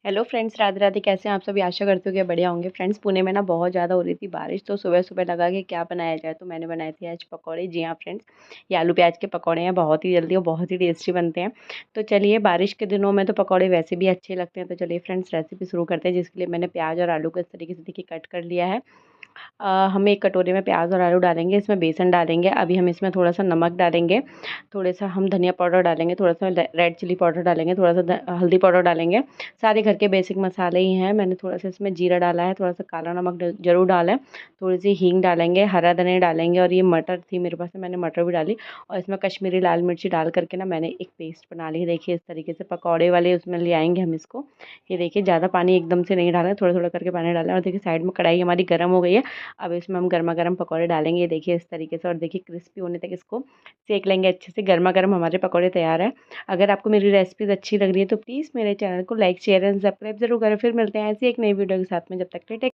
Hello friends, Radhe Radhe. कैसे हैं आप सभी? आशा करती हूँ कि बढ़िया होंगे। फ्रेंड्स, पुणे में ना बहुत ज़्यादा हो रही थी बारिश, तो सुबह सुबह लगा कि क्या बनाया जाए, तो मैंने बनाए थे आज पकौड़े। जी हाँ फ्रेंड्स, ये आलू प्याज के पकौड़े हैं। बहुत ही जल्दी और बहुत ही टेस्टी बनते हैं। तो चलिए, बारिश के दिनों में तो पकौड़े वैसे भी अच्छे लगते हैं। तो चलिए फ्रेंड्स, रेसिपी शुरू करते हैं। जिसके लिए मैंने प्याज और आलू को इस तरीके से देखिए कट कर लिया है। हम एक कटोरे में प्याज और आलू डालेंगे, इसमें बेसन डालेंगे। अभी हम इसमें थोड़ा सा नमक डालेंगे, थोड़ा सा हम धनिया पाउडर डालेंगे, थोड़ा सा रेड चिली पाउडर डालेंगे, थोड़ा सा हल्दी पाउडर डालेंगे। सारे घर के बेसिक मसाले ही हैं। मैंने थोड़ा सा इसमें जीरा डाला है, थोड़ा सा काला नमक जरूर डाला है, थोड़ी सी हींग डालेंगे, हरा धनिया डालेंगे, और ये मटर थी मेरे पास में, मैंने मटर भी डाली। और इसमें कश्मीरी लाल मिर्ची डाल करके ना मैंने एक पेस्ट बना ली है। देखिए इस तरीके से पकौड़े वाले उसमें ले आएंगे हम इसको। ये देखिए, ज़्यादा पानी एकदम से नहीं डाला है, थोड़ा थोड़ा करके पानी डाला है। और देखिए साइड में कढ़ाई हमारी गर्म हो गई है। अब इसमें हम गर्मा गर्म पकौड़े डालेंगे। ये देखिए इस तरीके से, और देखिए क्रिस्पी होने तक इसको सेक लेंगे अच्छे से। गर्मा गर्म हमारे पकौड़े तैयार है। अगर आपको मेरी रेसिपीज अच्छी लग रही है तो प्लीज़ मेरे चैनल को लाइक शेयर एंड सब्सक्राइब जरूर करें। फिर मिलते हैं ऐसी एक नई वीडियो के साथ में। जब तक के लिए